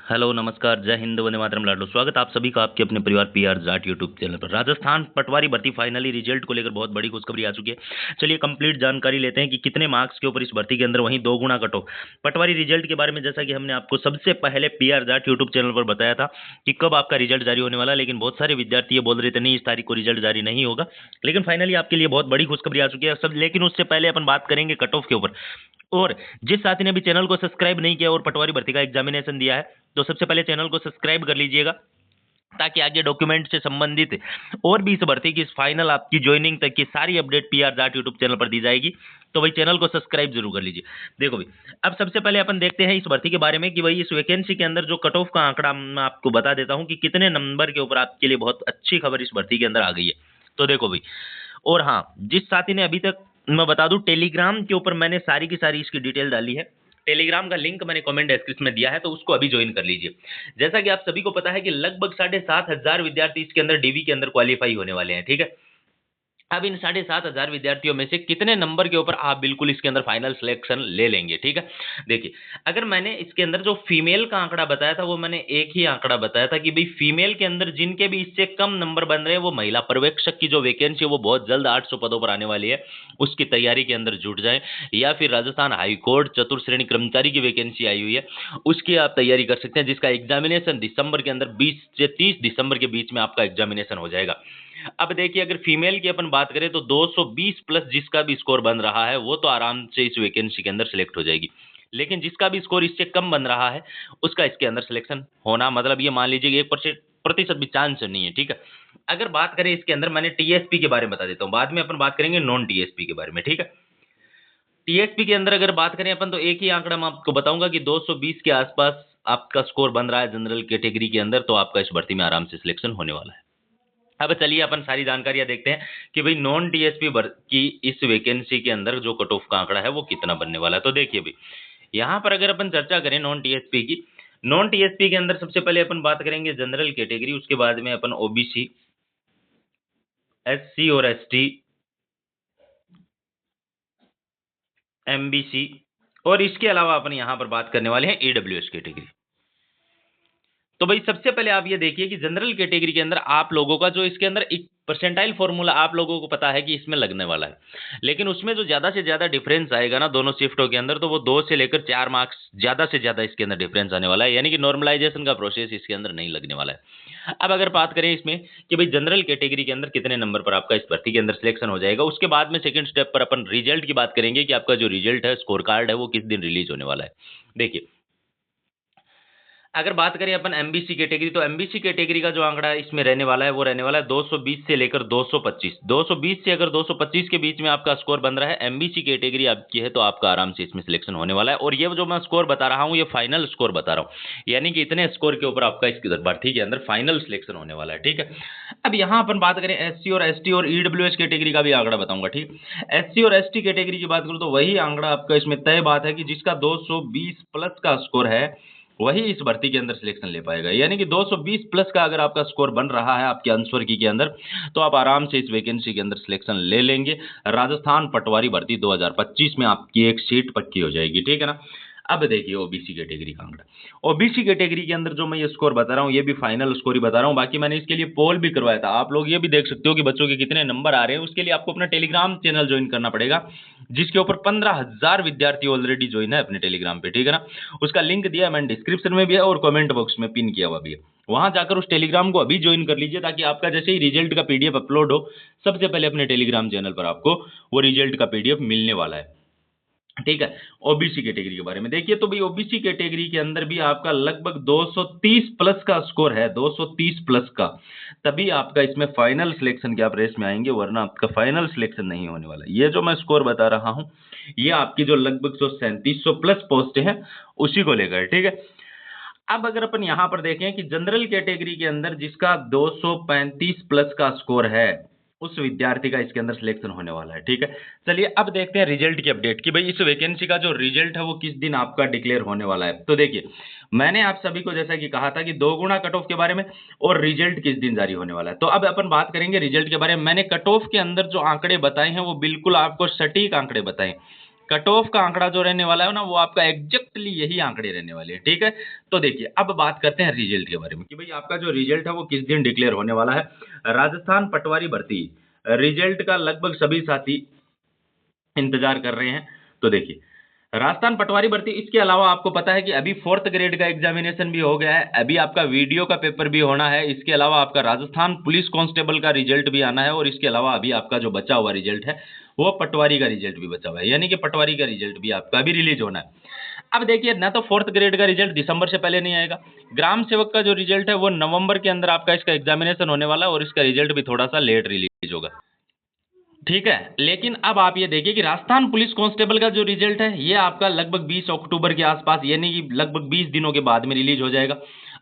Hello, नमस्कार, जय हिंद, वंदे मातरम, लाडलो। स्वागत आप सभी का आपके अपने परिवार पीआर जाट यूट्यूब चैनल पर। राजस्थान पटवारी भर्ती फाइनली रिजल्ट को लेकर बहुत बड़ी खुशखबरी आ चुकी है। चलिए कंप्लीट जानकारी लेते हैं कि कितने मार्क्स के ऊपर इस भर्ती के अंदर वहीं 2 गुना कट ऑफ। पटवारी रिजल्ट के बारे में जैसा कि हमने आपको सबसे पहले पीआर जाट यूट्यूब चैनल पर बताया था कि कब आपका रिजल्ट जारी होने वाला है, लेकिन बहुत सारे विद्यार्थी ये बोल रहे थे नहीं, इस तारीख को रिजल्ट जारी नहीं होगा। लेकिन फाइनली आपके लिए बहुत बड़ी खुशखबरी आ चुकी है सब। लेकिन उससे पहले अपन बात करेंगे कट ऑफ के ऊपर। और जिस साथी ने अभी चैनल को सब्सक्राइब नहीं किया और पटवारी भर्ती का एग्जामिनेशन दिया है, तो सबसे पहले चैनल को सब्सक्राइब कर लीजिएगा, ताकि आगे डॉक्यूमेंट से संबंधित और भी इस भर्ती की फाइनल आपकी ज्वाइनिंग तक की सारी update PR Jat YouTube channel पर दी जाएगी। तो भाई चैनल को सब्सक्राइब जरूर कर लीजिए। देखो भाई, अब सबसे पहले अपन देखते हैं इस भर्ती के बारे में कि भाई इस वैकेंसी के अंदर जो कट ऑफ का आंकड़ा मैं आपको बता देता हूं कि कितने नंबर के ऊपर आपके लिए बहुत अच्छी खबर इस भर्ती के अंदर आ गई है। तो देखो भाई, और हाँ, जिस साथी ने अभी तक, मैं बता दूं, टेलीग्राम के ऊपर मैंने सारी की सारी इसकी डिटेल डाली है। टेलीग्राम का लिंक मैंने कमेंट डिस्क्रिप्शन में दिया है, तो उसको अभी ज्वाइन कर लीजिए। जैसा कि आप सभी को पता है कि लगभग 7,500 विद्यार्थी इसके अंदर डीवी के अंदर क्वालिफाई होने वाले हैं, ठीक है। अब इन 7,500 विद्यार्थियों में से कितने नंबर के ऊपर आप बिल्कुल इसके अंदर फाइनल सिलेक्शन ले लेंगे, ठीक है। देखिए, अगर मैंने इसके अंदर जो फीमेल का आंकड़ा बताया था, वो मैंने एक ही आंकड़ा बताया था कि भाई फीमेल के अंदर जिनके भी इससे कम नंबर बन रहे हैं, वो महिला पर्यवेक्षक की जो वैकेंसी है वो बहुत जल्द 800 पदों पर आने वाली है, उसकी तैयारी के अंदर जुट जाए। या फिर राजस्थान हाईकोर्ट चतुर्थ श्रेणी कर्मचारी की वैकेंसी आई हुई है, उसकी आप तैयारी कर सकते हैं, जिसका एग्जामिनेशन दिसंबर के अंदर 20 से 30 दिसंबर के बीच में आपका एग्जामिनेशन हो जाएगा। अब देखिए, अगर फीमेल की अपन बात करें तो 220 प्लस जिसका भी स्कोर बन रहा है, वो तो आराम से इस वैकेंसी के अंदर सिलेक्ट हो जाएगी। लेकिन जिसका भी स्कोर इससे कम बन रहा है, उसका इसके अंदर सिलेक्शन होना, मतलब ये मान लीजिए कि 1% भी चांस नहीं है, ठीक है। अगर बात करें इसके अंदर, मैंने टीएसपी के बारे में बता देता हूँ, बाद में अपन बात करेंगे नॉन टीएसपी के बारे में, ठीक है। टीएसपी के अंदर अगर बात करें अपन, तो एक ही आंकड़ा मैं आपको बताऊंगा कि 220 के आसपास आपका स्कोर बन रहा है जनरल कैटेगरी के अंदर, तो आपका इस भर्ती में आराम से सिलेक्शन होने वाला है। अब चलिए अपन सारी जानकारियां देखते हैं कि भाई नॉन टीएसपी की इस वैकेंसी के अंदर जो कट ऑफ का आंकड़ा है वो कितना बनने वाला है। तो देखिए भाई, यहाँ पर अगर अपन चर्चा करें नॉन टीएसपी की, नॉन टीएसपी के अंदर सबसे पहले अपन बात करेंगे जनरल कैटेगरी, उसके बाद में अपन ओबीसी, एससी और एसटी, एमबीसी, और इसके अलावा अपन यहाँ पर बात करने वाले हैं ईडब्ल्यूएस कैटेगरी। तो भाई सबसे पहले आप ये देखिए कि जनरल कैटेगरी के अंदर आप लोगों का जो इसके अंदर एक परसेंटाइल फॉर्मूला आप लोगों को पता है कि इसमें लगने वाला है, लेकिन उसमें जो ज्यादा से ज्यादा डिफरेंस आएगा ना दोनों शिफ्टों के अंदर, तो वो 2 से लेकर 4 मार्क्स ज्यादा से ज्यादा इसके अंदर डिफरेंस आने वाला है, यानी कि नॉर्मलाइजेशन का प्रोसेस इसके अंदर नहीं लगने वाला है। अब अगर बात करें इसमें कि भाई जनरल कैटेगरी के अंदर कितने नंबर पर आपका इस भर्ती के अंदर सिलेक्शन हो जाएगा, उसके बाद में सेकंड स्टेप पर अपन रिजल्ट की बात करेंगे कि आपका जो रिजल्ट है, स्कोर कार्ड है, वो किस दिन रिलीज होने वाला है। देखिए, अगर बात करें अपन एमबीसी कैटेगरी, तो एमबीसी कैटेगरी का जो आंकड़ा इसमें रहने वाला है वो रहने वाला है 220 से लेकर 225। 220 से अगर 225 के बीच में आपका स्कोर बन रहा है, एमबीसी कैटेगरी आपकी है, तो आपका आराम से इसमें सिलेक्शन होने वाला है। और ये जो मैं स्कोर बता रहा हूँ, ये फाइनल स्कोर बता रहा हूँ, यानी कि इतने स्कोर के ऊपर आपका इसकी भर्ती के अंदर फाइनल सिलेक्शन होने वाला है, ठीक है। अब यहाँ अपन बात करें एससी और एसटी और ईडब्ल्यूएस कैटेगरी का भी आंकड़ा बताऊंगा, ठीक। एससी और एसटी कैटेगरी की बात करूँ तो वही आंकड़ा आपका इसमें तय बात है कि जिसका 220 प्लस का स्कोर है, वही इस भर्ती के अंदर सिलेक्शन ले पाएगा। यानी कि 220 प्लस का अगर आपका स्कोर बन रहा है आपके आंसर की के अंदर, तो आप आराम से इस वैकेंसी के अंदर सिलेक्शन ले लेंगे। राजस्थान पटवारी भर्ती 2025 में आपकी एक सीट पक्की हो जाएगी, ठीक है ना। अब देखिए ओबीसी कैटेगरी का आंकड़ा। ओबीसी कैटेगरी के अंदर जो मैं ये स्कोर बता रहा हूँ, ये भी फाइनल स्कोर ही बता रहा हूँ। बाकी मैंने इसके लिए पोल भी करवाया था, आप लोग ये भी देख सकते हो कि बच्चों के कितने नंबर आ रहे हैं। उसके लिए आपको अपना टेलीग्राम चैनल ज्वाइन करना पड़ेगा, जिसके ऊपर 15,000 विद्यार्थी ऑलरेडी ज्वाइन है अपने टेलीग्राम पे, ठीक है ना। उसका लिंक दिया मैंने डिस्क्रिप्शन में भी है और कमेंट बॉक्स में पिन किया हुआ भी है। वहां जाकर उस टेलीग्राम को अभी ज्वाइन कर लीजिए, ताकि आपका जैसे ही रिजल्ट का पीडीएफ अपलोड हो, सबसे पहले अपने टेलीग्राम चैनल पर आपको वो रिजल्ट का पीडीएफ मिलने वाला है, ठीक है। ओबीसी कैटेगरी के बारे में देखिए, तो भाई ओबीसी कैटेगरी के अंदर भी आपका लगभग 230 प्लस का स्कोर है, 230 प्लस का, तभी आपका इसमें फाइनल सिलेक्शन के आप रेस में आएंगे, वरना आपका फाइनल सिलेक्शन नहीं होने वाला। ये जो मैं स्कोर बता रहा हूं, ये आपकी जो लगभग 3700 प्लस पोस्ट है उसी को लेकर, ठीक है। अब अगर अपन यहां पर देखें कि जनरल कैटेगरी के अंदर जिसका 235 प्लस का स्कोर है, उस विद्यार्थी का इसके अंदर सिलेक्शन होने वाला है, ठीक है। चलिए अब देखते हैं रिजल्ट की अपडेट कि भाई इस वैकेंसी का जो रिजल्ट है वो किस दिन आपका डिक्लेयर होने वाला है। तो देखिए, मैंने आप सभी को जैसा कि कहा था कि 2 गुना कट ऑफ के बारे में और रिजल्ट किस दिन जारी होने वाला है। तो अब अपन बात करेंगे रिजल्ट के बारे में। मैंने कट ऑफ के अंदर जो आंकड़े बताए हैं वो बिल्कुल आपको सटीक आंकड़े बताए, कट ऑफ का आंकड़ा जो रहने वाला है ना, वो आपका एग्जैक्टली यही आंकड़े रहने वाले हैं, ठीक है। तो देखिए अब बात करते हैं रिजल्ट के बारे में कि भाई आपका जो रिजल्ट है वो किस दिन डिक्लेयर होने वाला है। राजस्थान पटवारी भर्ती रिजल्ट का लगभग सभी साथी इंतजार कर रहे हैं। तो देखिए राजस्थान पटवारी भर्ती, इसके अलावा आपको पता है कि अभी 4th ग्रेड का एग्जामिनेशन भी हो गया है, अभी आपका वीडियो का पेपर भी होना है, इसके अलावा आपका राजस्थान पुलिस कांस्टेबल का रिजल्ट भी आना है, और इसके अलावा अभी आपका जो बचा हुआ रिजल्ट है वो पटवारी का रिजल्ट भी बचा हुआ है, यानी कि पटवारी का रिजल्ट भी आपका अभी रिलीज होना है। अब देखिए ना, तो 4th ग्रेड का रिजल्ट दिसंबर से पहले नहीं आएगा, ग्राम सेवक का जो रिजल्ट है वो नवंबर के अंदर आपका इसका एग्जामिनेशन होने वाला है, और इसका रिजल्ट भी थोड़ा सा लेट रिलीज होगा, ठीक है। लेकिन अब आप ये देखिए कि राजस्थान पुलिस कांस्टेबल का जो रिजल्ट है ये आपका लगभग 20 अक्टूबर के आसपास, यानी कि लगभग 20 दिनों के बाद में रिलीज हो जाएगा।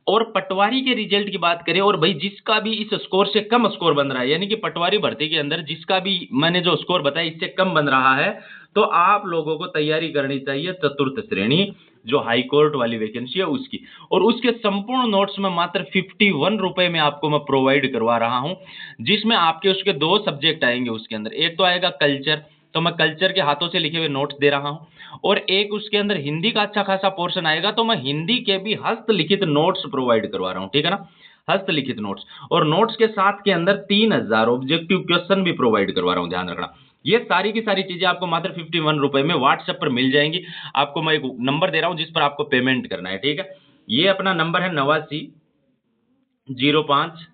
और पटवारी के रिजल्ट की बात करें, और भाई जिसका भी इस स्कोर से कम स्कोर बन रहा है, यानी कि पटवारी भर्ती के अंदर जिसका भी मैंने जो स्कोर बताया इससे कम बन रहा है, तो आप लोगों को तैयारी करनी चाहिए चतुर्थ श्रेणी जो हाई कोर्ट वाली वैकेंसी है उसकी। और उसके संपूर्ण नोट्स में मात्र 51 रुपए में आपको मैं प्रोवाइड करवा रहा हूं, जिसमें आपके उसके 2 सब्जेक्ट आएंगे उसके अंदर। एक तो आएगा कल्चर, तो मैं कल्चर के हाथों से लिखे हुए नोट्स दे रहा हूं, और एक उसके अंदर हिंदी का अच्छा खासा पोर्शन आएगा, तो मैं हिंदी के भी हस्तलिखित नोट्स प्रोवाइड करवा रहा हूं, ठीक है ना, हस्तलिखित नोट्स। और नोट्स के साथ के अंदर 3000 ऑब्जेक्टिव क्वेश्चन भी प्रोवाइड करवा रहा हूं, ध्यान रखना। ये सारी की सारी चीजें आपको मात्र 51 रुपए में व्हाट्सएप पर मिल जाएंगी। आपको मैं एक नंबर दे रहा हूं जिस पर आपको पेमेंट करना है, ठीक है। ये अपना नंबर है 8905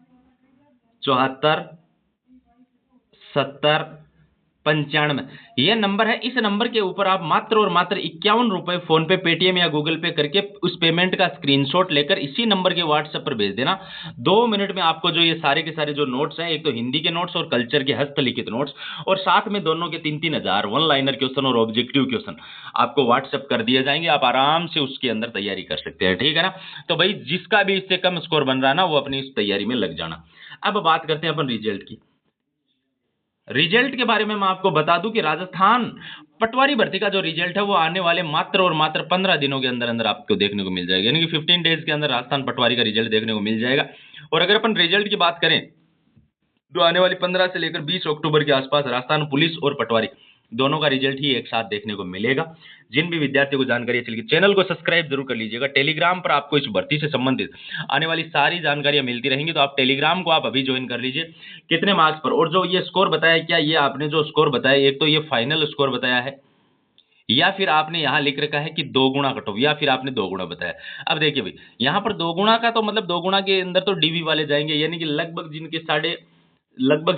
74 70 95। ये नंबर है, इस नंबर के ऊपर आप मात्र और मात्र 51 रुपए फोन पे, पेटीएम या गूगल पे करके उस पेमेंट का स्क्रीनशॉट लेकर इसी नंबर के व्हाट्सएप पर भेज देना। 2 मिनट में आपको जो ये सारे के सारे जो नोट्स हैं, एक तो हिंदी के नोट्स और कल्चर के हस्तलिखित नोट्स, और साथ में दोनों के 3-3 हजार वन लाइनर क्वेश्चन और ऑब्जेक्टिव क्वेश्चन आपको व्हाट्सएप कर दिए जाएंगे। आप आराम से उसके अंदर तैयारी कर सकते हैं, ठीक है ना। तो भाई जिसका भी इससे कम स्कोर बन रहा है ना, वो अपनी इस तैयारी में लग जाना। अब बात करते हैं अपन रिजल्ट की। रिजल्ट के बारे में मैं आपको बता दूं कि राजस्थान पटवारी भर्ती का जो रिजल्ट है वो आने वाले मात्र और मात्र 15 दिनों के अंदर अंदर आपको देखने को मिल जाएगा, यानी कि 15 डेज के अंदर राजस्थान पटवारी का रिजल्ट देखने को मिल जाएगा। और अगर अपन रिजल्ट की बात करें, तो आने वाली 15 से लेकर 20 अक्टूबर के आसपास राजस्थान पुलिस और पटवारी दोनों का रिजल्ट ही एक साथ देखने को मिलेगा। जिन भी विद्यार्थियों को जानकारी अच्छी लगी, चैनल को सब्सक्राइब जरूर कर लीजिएगा। टेलीग्राम पर आपको इस भर्ती से संबंधित आने वाली सारी जानकारियां मिलती रहेंगी, तो आप टेलीग्राम को आप अभी ज्वाइन कर लीजिए। कितने मार्क्स पर, और जो ये स्कोर बताया, क्या ये आपने जो स्कोर बताया, एक तो ये फाइनल स्कोर बताया है, या फिर आपने यहाँ लिख रखा है कि 2 गुना कट ऑफ, या फिर आपने 2 गुना बताया। अब देखिए भाई, यहाँ पर 2 गुना का तो मतलब 2 गुना के अंदर तो डीवी वाले जाएंगे, यानी कि लगभग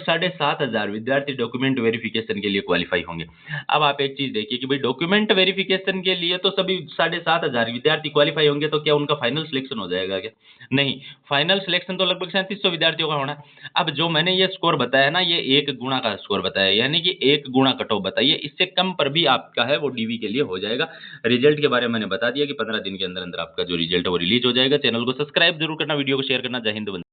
7,500 विद्यार्थी डॉक्यूमेंट वेरिफिकेशन के लिए क्वालिफाई होंगे। अब आप एक चीज देखिए कि भाई डॉक्यूमेंट वेरिफिकेशन के लिए तो सभी 7,500 विद्यार्थी क्वालिफाई होंगे, तो क्या उनका फाइनल सिलेक्शन हो जाएगा क्या? नहीं, फाइनल सिलेक्शन तो लगभग 3700 विद्यार्थियों का होना है। अब जो मैंने ये स्कोर बताया ना, ये 1 गुना का स्कोर बताया, यानी कि 1 गुना कट ऑफ बताइए, इससे कम पर भी आपका है वो डीवी के लिए हो जाएगा। रिजल्ट के बारे में मैंने बता दिया कि 15 दिन के अंदर अंदर आपका जो रिजल्ट है वो रिलीज हो जाएगा। चैनल को सब्सक्राइब जरूर करना, वीडियो को शेयर करना। जय हिंद, वंदे